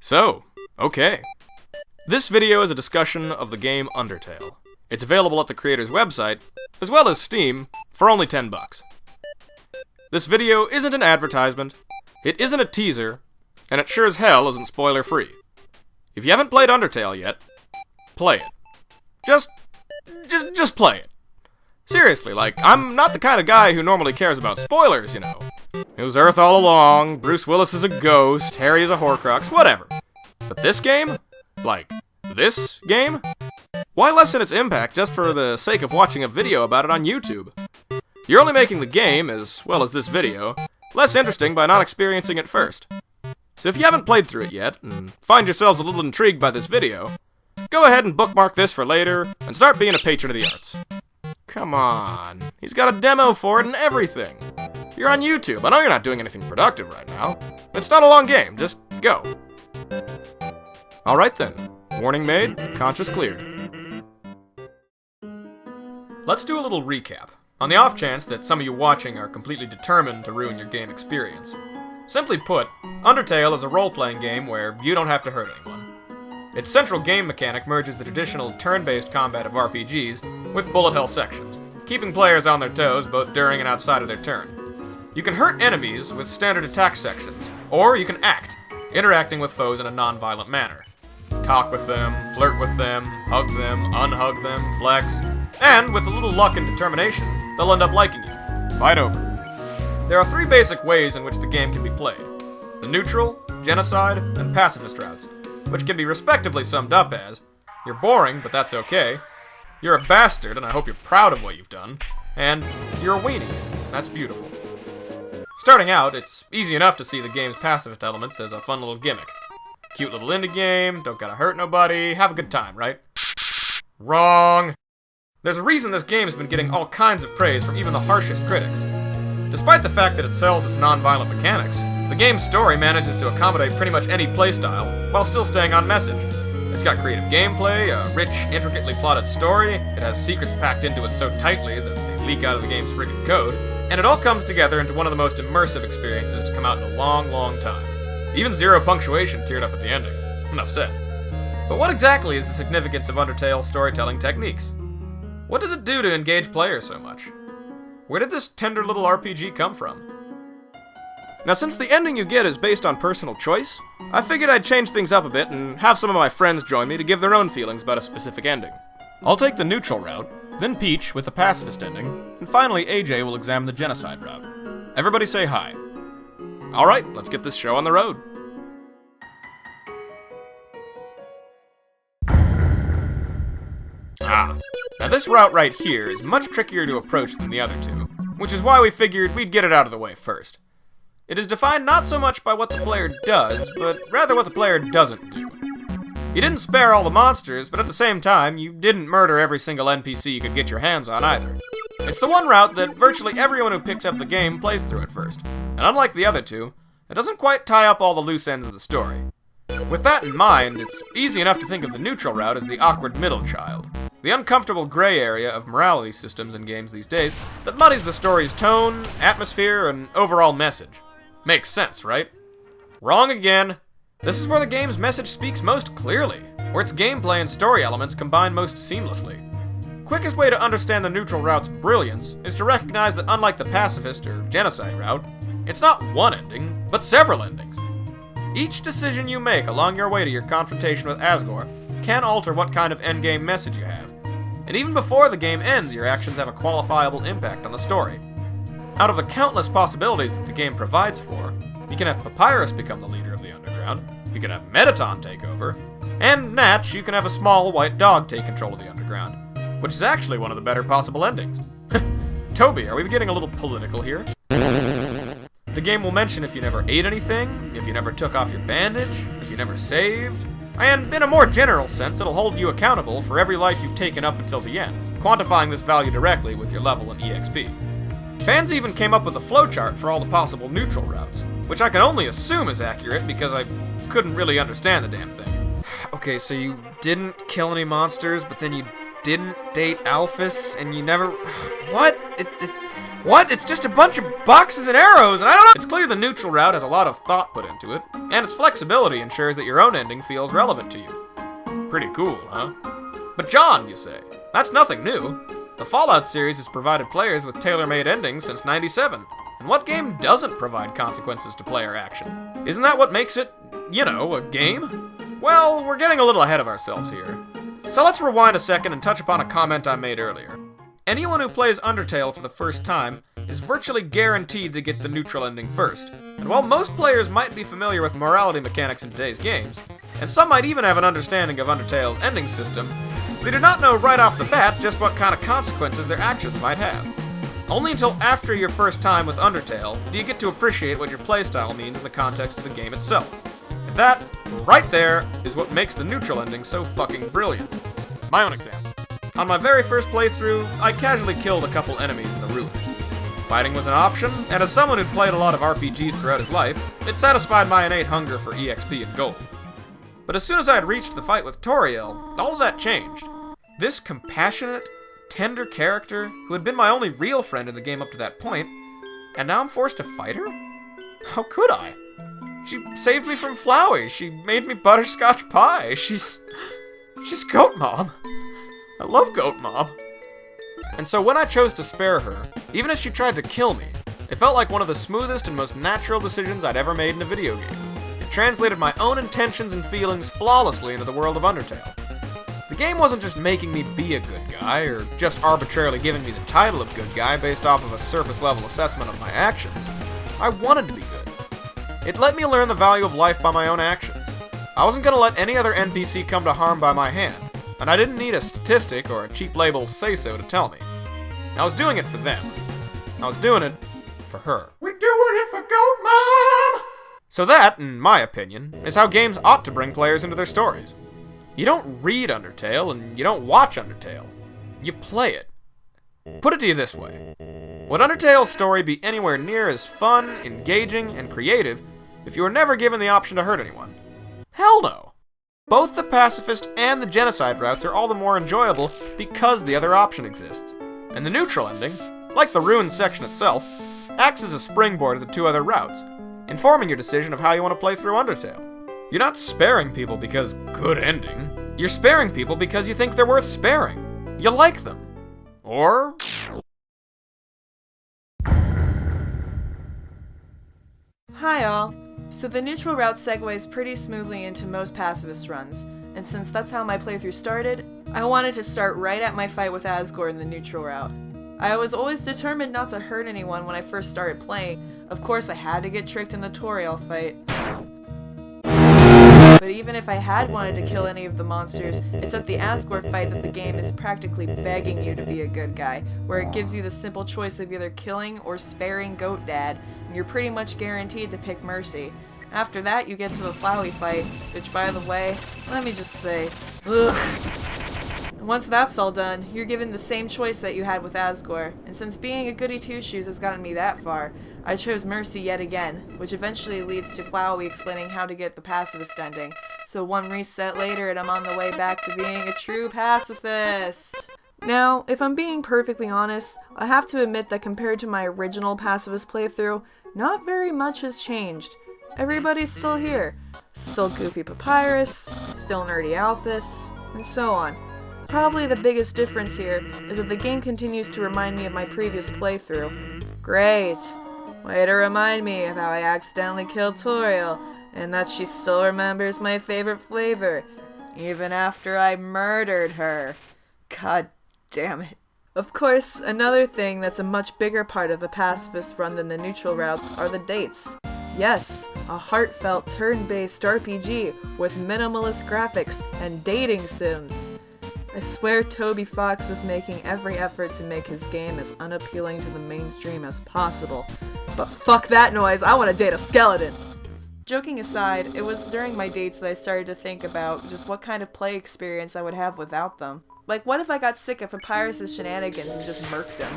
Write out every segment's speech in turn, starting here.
So, okay. This video is a discussion of the game Undertale. It's available at the creator's website, as well as Steam, for only $10. This video isn't an advertisement, it isn't a teaser, and it sure as hell isn't spoiler-free. If you haven't played Undertale yet, play it. Just play it. Seriously, like, I'm not the kind of guy who normally cares about spoilers, you know. It was Earth all along, Bruce Willis is a ghost, Harry is a Horcrux, whatever. But this game? Like, this game? Why lessen its impact just for the sake of watching a video about it on YouTube? You're only making the game, as well as this video, less interesting by not experiencing it first. So if you haven't played through it yet, and find yourselves a little intrigued by this video, go ahead and bookmark this for later, and start being a patron of the arts. Come on, he's got a demo for it and everything. You're on YouTube, I know you're not doing anything productive right now. It's not a long game, just go. Alright then, warning made, conscience cleared. Let's do a little recap, on the off chance that some of you watching are completely determined to ruin your game experience. Simply put, Undertale is a role-playing game where you don't have to hurt anyone. Its central game mechanic merges the traditional turn-based combat of RPGs with bullet hell sections, keeping players on their toes both during and outside of their turn. You can hurt enemies with standard attack sections, or you can act, interacting with foes in a non-violent manner. Talk with them, flirt with them, hug them, unhug them, flex, and with a little luck and determination, they'll end up liking you. Fight over. There are three basic ways in which the game can be played: the neutral, genocide, and pacifist routes, which can be respectively summed up as: you're boring, but that's okay; you're a bastard, and I hope you're proud of what you've done; and you're a weenie. That's beautiful. Starting out, it's easy enough to see the game's pacifist elements as a fun little gimmick. Cute little indie game, don't gotta hurt nobody, have a good time, right? Wrong! There's a reason this game's been getting all kinds of praise from even the harshest critics. Despite the fact that it sells its non-violent mechanics, the game's story manages to accommodate pretty much any playstyle, while still staying on message. It's got creative gameplay, a rich, intricately plotted story, it has secrets packed into it so tightly that they leak out of the game's friggin' code, and it all comes together into one of the most immersive experiences to come out in a long, long time. Even zero punctuation teared up at the ending. Enough said. But what exactly is the significance of Undertale's storytelling techniques? What does it do to engage players so much? Where did this tender little RPG come from? Now, since the ending you get is based on personal choice, I figured I'd change things up a bit and have some of my friends join me to give their own feelings about a specific ending. I'll take the neutral route, then Peach with the pacifist ending, and finally AJ will examine the genocide route. Everybody say hi. Alright, let's get this show on the road. Now this route right here is much trickier to approach than the other two, which is why we figured we'd get it out of the way first. It is defined not so much by what the player does, but rather what the player doesn't do. You didn't spare all the monsters, but at the same time, you didn't murder every single NPC you could get your hands on either. It's the one route that virtually everyone who picks up the game plays through it first, and unlike the other two, it doesn't quite tie up all the loose ends of the story. With that in mind, it's easy enough to think of the neutral route as the awkward middle child, the uncomfortable gray area of morality systems in games these days that muddies the story's tone, atmosphere, and overall message. Makes sense, right? Wrong again. This is where the game's message speaks most clearly, where its gameplay and story elements combine most seamlessly. Quickest way to understand the neutral route's brilliance is to recognize that unlike the pacifist or genocide route, it's not one ending, but several endings. Each decision you make along your way to your confrontation with Asgore can alter what kind of endgame message you have. And even before the game ends, your actions have a qualifiable impact on the story. Out of the countless possibilities that the game provides for, you can have Papyrus become the leader of the Underground, you can have Metaton take over, and Natch, you can have a small white dog take control of the Underground, which is actually one of the better possible endings. Toby, are we getting a little political here? The game will mention if you never ate anything, if you never took off your bandage, if you never saved, and in a more general sense, it'll hold you accountable for every life you've taken up until the end, quantifying this value directly with your level and EXP. Fans even came up with a flowchart for all the possible neutral routes, which I can only assume is accurate because I couldn't really understand the damn thing. Okay, so you didn't kill any monsters, but then you didn't date Alphys, and you never... What? What? It's just a bunch of boxes and arrows, and I don't know. It's clear the neutral route has a lot of thought put into it, and its flexibility ensures that your own ending feels relevant to you. Pretty cool, huh? But John, you say, that's nothing new. The Fallout series has provided players with tailor-made endings since '97. And what game doesn't provide consequences to player action? Isn't that what makes it, you know, a game? Well, we're getting a little ahead of ourselves here. So let's rewind a second and touch upon a comment I made earlier. Anyone who plays Undertale for the first time is virtually guaranteed to get the neutral ending first. And while most players might be familiar with morality mechanics in today's games, and some might even have an understanding of Undertale's ending system, they do not know right off the bat just what kind of consequences their actions might have. Only until after your first time with Undertale do you get to appreciate what your playstyle means in the context of the game itself. And that, right there, is what makes the neutral ending so fucking brilliant. My own example. On my very first playthrough, I casually killed a couple enemies in the roof. Fighting was an option, and as someone who'd played a lot of RPGs throughout his life, it satisfied my innate hunger for EXP and gold. But as soon as I had reached the fight with Toriel, all of that changed. This compassionate, tender character who had been my only real friend in the game up to that point, and now I'm forced to fight her? How could I? She saved me from Flowey. She made me butterscotch pie. She's Goat Mom. I love Goat Mom. And so when I chose to spare her, even as she tried to kill me, it felt like one of the smoothest and most natural decisions I'd ever made in a video game. It translated my own intentions and feelings flawlessly into the world of Undertale. The game wasn't just making me be a good guy, or just arbitrarily giving me the title of good guy based off of a surface-level assessment of my actions. I wanted to be good. It let me learn the value of life by my own actions. I wasn't going to let any other NPC come to harm by my hand, and I didn't need a statistic or a cheap label say-so to tell me. I was doing it for them. I was doing it for her. We're doing it for Goat Mom! So that, in my opinion, is how games ought to bring players into their stories. You don't read Undertale, and you don't watch Undertale. You play it. Put it to you this way. Would Undertale's story be anywhere near as fun, engaging, and creative if you were never given the option to hurt anyone? Hell no. Both the pacifist and the genocide routes are all the more enjoyable because the other option exists. And the neutral ending, like the ruined section itself, acts as a springboard to the two other routes, informing your decision of how you want to play through Undertale. You're not sparing people because good ending. You're sparing people because you think they're worth sparing. You like them. Or... Hi all. So the neutral route segues pretty smoothly into most pacifist runs, and since that's how my playthrough started, I wanted to start right at my fight with Asgore in the neutral route. I was always determined not to hurt anyone when I first started playing. Of course I had to get tricked in the Toriel fight. But even if I had wanted to kill any of the monsters, it's at the Asgore fight that the game is practically begging you to be a good guy, where it gives you the simple choice of either killing or sparing Goat Dad, and you're pretty much guaranteed to pick Mercy. After that, you get to the Flowey fight, which, by the way, let me just say, ugh. And once that's all done, you're given the same choice that you had with Asgore, and since being a goody two-shoes has gotten me that far, I chose Mercy yet again, which eventually leads to Flowey explaining how to get the pacifist ending. So one reset later and I'm on the way back to being a true pacifist. Now, if I'm being perfectly honest, I have to admit that compared to my original pacifist playthrough, not very much has changed. Everybody's still here. Still goofy Papyrus, still nerdy Alphys, and so on. Probably the biggest difference here is that the game continues to remind me of my previous playthrough. Great. Way to remind me of how I accidentally killed Toriel, and that she still remembers my favorite flavor, even after I murdered her. God damn it. Of course, another thing that's a much bigger part of the pacifist run than the neutral routes are the dates. Yes, a heartfelt turn-based RPG with minimalist graphics and dating sims. I swear Toby Fox was making every effort to make his game as unappealing to the mainstream as possible. But fuck that noise, I want to date a skeleton! Joking aside, it was during my dates that I started to think about just what kind of play experience I would have without them. Like, what if I got sick of Papyrus' shenanigans and just murked him?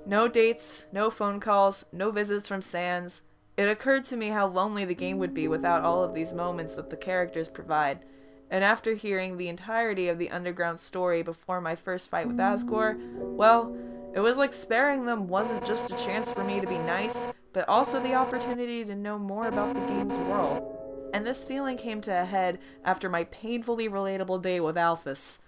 No dates, no phone calls, no visits from Sans. It occurred to me how lonely the game would be without all of these moments that the characters provide. And after hearing the entirety of the underground story before my first fight with Asgore, well, It was like sparing them wasn't just a chance for me to be nice, but also the opportunity to know more about the game's world. And this feeling came to a head after my painfully relatable day with Alphys.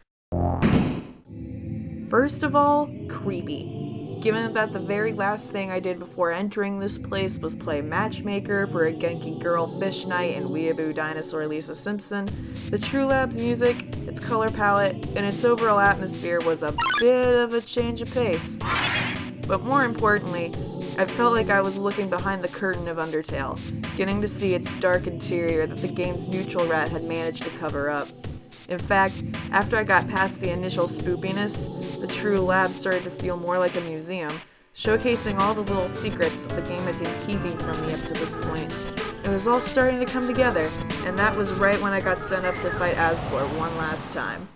First of all, creepy. Given that the very last thing I did before entering this place was play matchmaker for a Genki Girl Fish Night and Weeaboo Dinosaur Lisa Simpson, the True Labs music, its color palette, and its overall atmosphere was a bit of a change of pace. But more importantly, I felt like I was looking behind the curtain of Undertale, getting to see its dark interior that the game's neutral rat had managed to cover up. In fact, after I got past the initial spoopiness, the True Lab started to feel more like a museum, showcasing all the little secrets that the game had been keeping from me up to this point. It was all starting to come together, and that was right when I got sent up to fight Asgore one last time.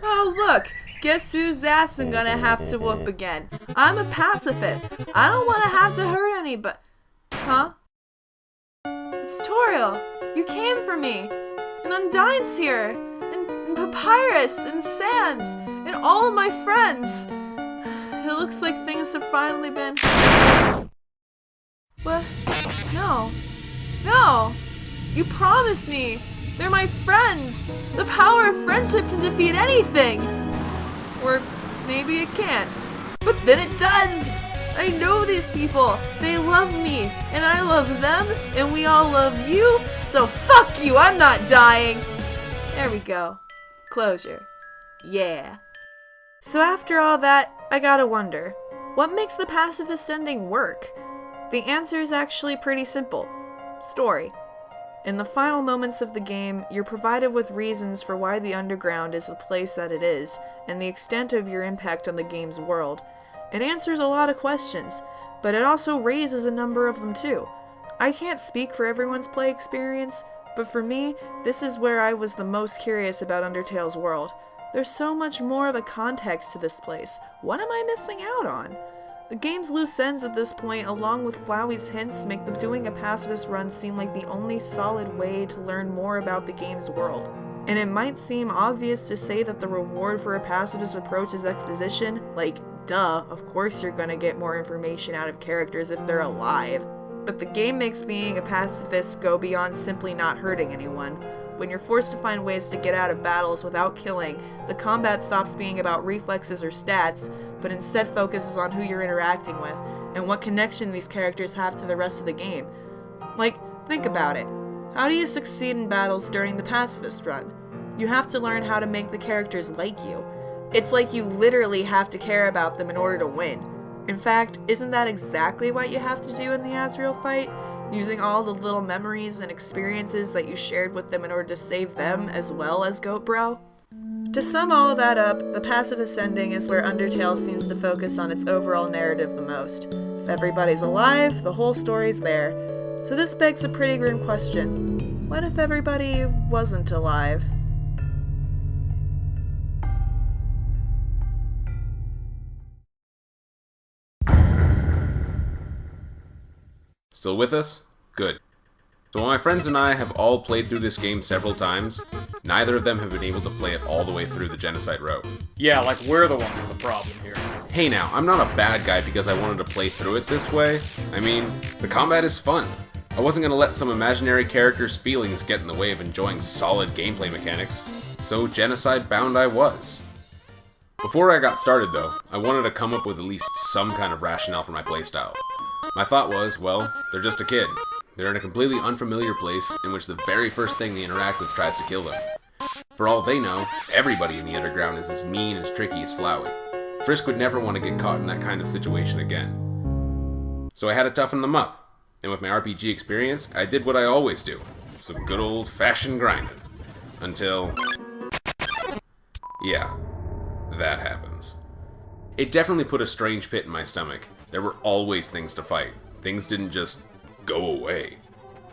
Oh look! Guess whose ass I'm gonna have to whoop again? I'm a pacifist. I don't want to have to hurt anybody. Huh? It's Toriel. You came for me. And Undyne's here. And Papyrus and Sans. And all of my friends. It looks like things have finally been... What? No. No! You promised me! They're my friends! The power of friendship can defeat anything! Or maybe it can't. But then it does! I know these people! They love me! And I love them! And we all love you! So fuck you! I'm not dying! There we go. Closure. Yeah. So after all that, I gotta wonder, what makes the pacifist ending work? The answer is actually pretty simple. Story. In the final moments of the game, you're provided with reasons for why the Underground is the place that it is, and the extent of your impact on the game's world. It answers a lot of questions, but it also raises a number of them too. I can't speak for everyone's play experience, but for me, this is where I was the most curious about Undertale's world. There's so much more of a context to this place. What am I missing out on? The game's loose ends at this point, along with Flowey's hints, make them doing a pacifist run seem like the only solid way to learn more about the game's world. And it might seem obvious to say that the reward for a pacifist approach is exposition, like, duh, of course you're gonna get more information out of characters if they're alive. But the game makes being a pacifist go beyond simply not hurting anyone. When you're forced to find ways to get out of battles without killing, the combat stops being about reflexes or stats, but instead focuses on who you're interacting with, and what connection these characters have to the rest of the game. Like, think about it. How do you succeed in battles during the Pacifist Run? You have to learn how to make the characters like you. It's like you literally have to care about them in order to win. In fact, isn't that exactly what you have to do in the Azrael fight? Using all the little memories and experiences that you shared with them in order to save them as well as Goat Bro? To sum all of that up, the pacifist ending is where Undertale seems to focus on its overall narrative the most. If everybody's alive, the whole story's there. So this begs a pretty grim question. What if everybody wasn't alive? Still with us? Good. So while my friends and I have all played through this game several times, neither of them have been able to play it all the way through the Genocide Row. Yeah, like we're the ones with the problem here. Hey now, I'm not a bad guy because I wanted to play through it this way. I mean, the combat is fun. I wasn't going to let some imaginary character's feelings get in the way of enjoying solid gameplay mechanics, so Genocide Bound I was. Before I got started though, I wanted to come up with at least some kind of rationale for my playstyle. My thought was, well, they're just a kid. They're in a completely unfamiliar place in which the very first thing they interact with tries to kill them. For all they know, everybody in the Underground is as mean and as tricky as Flowey. Frisk would never want to get caught in that kind of situation again. So I had to toughen them up, and with my RPG experience, I did what I always do. Some good old-fashioned grinding. Until... yeah, that happens. It definitely put a strange pit in my stomach. There were always things to fight. Things didn't just go away.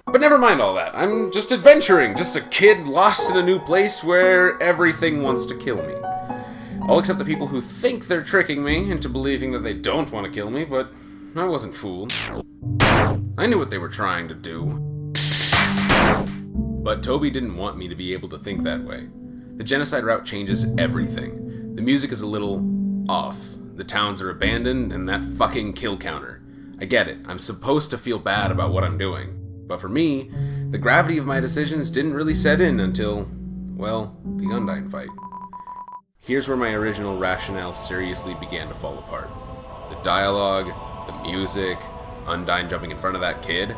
But never mind all that. I'm just adventuring, just a kid lost in a new place where everything wants to kill me. All except the people who think they're tricking me into believing that they don't want to kill me, but I wasn't fooled. I knew what they were trying to do. But Toby didn't want me to be able to think that way. The Genocide route changes everything. The music is a little off. The towns are abandoned, and that fucking kill counter. I get it, I'm supposed to feel bad about what I'm doing. But for me, the gravity of my decisions didn't really set in until, well, the Undyne fight. Here's where my original rationale seriously began to fall apart. The dialogue, the music, Undyne jumping in front of that kid.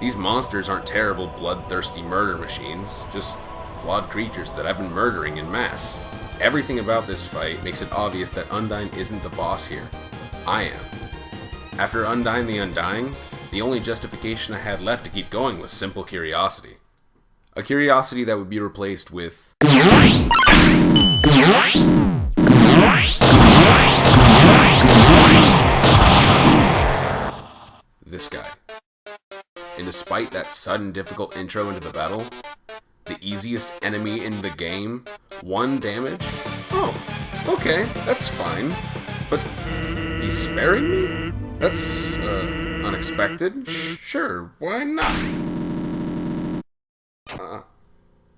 These monsters aren't terrible, bloodthirsty murder machines, just flawed creatures that I've been murdering en masse. Everything about this fight makes it obvious that Undyne isn't the boss here. I am. After Undyne the Undying, the only justification I had left to keep going was simple curiosity. A curiosity that would be replaced with... this guy. And despite that sudden difficult intro into the battle, the easiest enemy in the game, 1 damage? Oh, okay, that's fine. But he's sparing me? That's, unexpected. Sure, why not?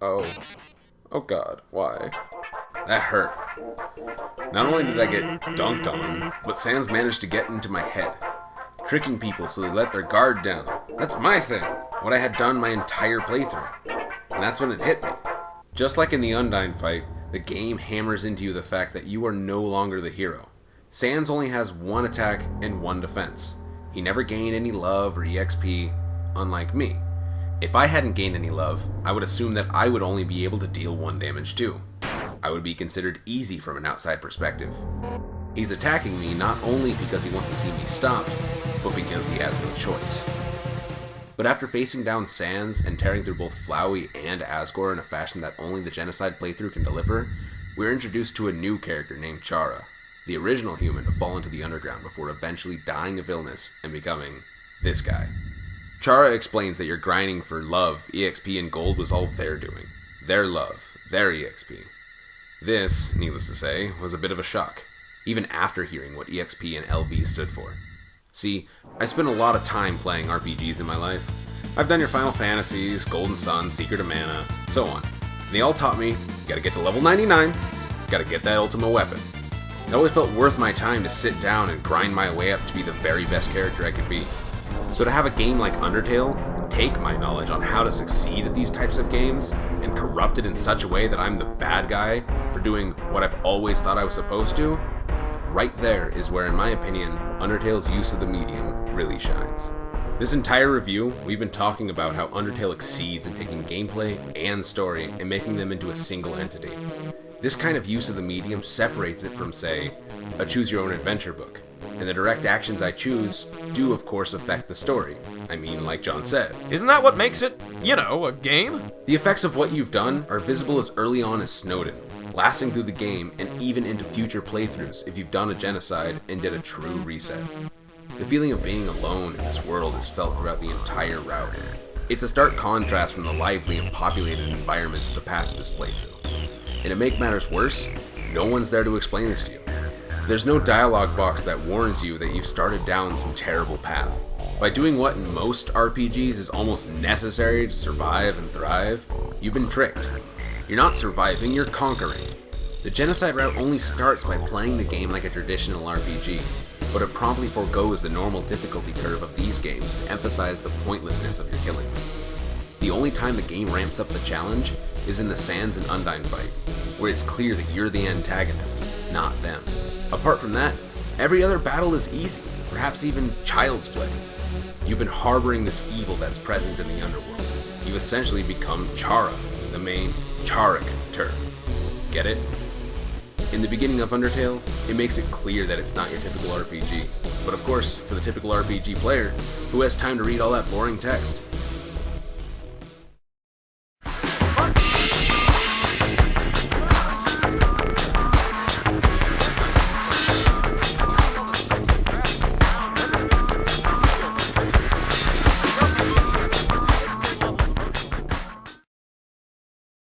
Oh god, why? That hurt. Not only did I get dunked on, but Sans managed to get into my head, tricking people so they let their guard down. That's my thing, what I had done my entire playthrough. And that's when it hit me. Just like in the Undyne fight, the game hammers into you the fact that you are no longer the hero. Sans only has 1 attack and 1 defense. He never gained any love or EXP, unlike me. If I hadn't gained any love, I would assume that I would only be able to deal 1 damage too. I would be considered easy from an outside perspective. He's attacking me not only because he wants to see me stopped, but because he has no choice. But after facing down Sans and tearing through both Flowey and Asgore in a fashion that only the Genocide playthrough can deliver, we're introduced to a new character named Chara, the original human to fall into the underground before eventually dying of illness and becoming this guy. Chara explains that your grinding for love, EXP, and gold was all their doing. Their love, their EXP. This, needless to say, was a bit of a shock, even after hearing what EXP and LV stood for. See, I spent a lot of time playing RPGs in my life. I've done your Final Fantasies, Golden Sun, Secret of Mana, so on. And they all taught me, you gotta get to level 99, you gotta get that ultimate weapon. It always felt worth my time to sit down and grind my way up to be the very best character I could be. So to have a game like Undertale take my knowledge on how to succeed at these types of games and corrupt it in such a way that I'm the bad guy for doing what I've always thought I was supposed to, right there is where, in my opinion, Undertale's use of the medium really shines. This entire review, we've been talking about how Undertale exceeds in taking gameplay and story and making them into a single entity. This kind of use of the medium separates it from, say, a choose-your-own-adventure book, and the direct actions I choose do of course affect the story. I mean, like John said. Isn't that what makes it, a game? The effects of what you've done are visible as early on as Snowden, lasting through the game and even into future playthroughs if you've done a genocide and did a true reset. The feeling of being alone in this world is felt throughout the entire route. It's a stark contrast from the lively and populated environments of the Pacifist playthrough. And to make matters worse, no one's there to explain this to you. There's no dialogue box that warns you that you've started down some terrible path. By doing what in most RPGs is almost necessary to survive and thrive, you've been tricked. You're not surviving, you're conquering. The Genocide route only starts by playing the game like a traditional RPG, but it promptly forgoes the normal difficulty curve of these games to emphasize the pointlessness of your killings. The only time the game ramps up the challenge is in the Sans and Undyne fight, where it's clear that you're the antagonist, not them. Apart from that, every other battle is easy, perhaps even child's play. You've been harboring this evil that's present in the underworld. You've essentially become Chara, the main character. Get it? In the beginning of Undertale, it makes it clear that it's not your typical RPG. But of course, for the typical RPG player, who has time to read all that boring text?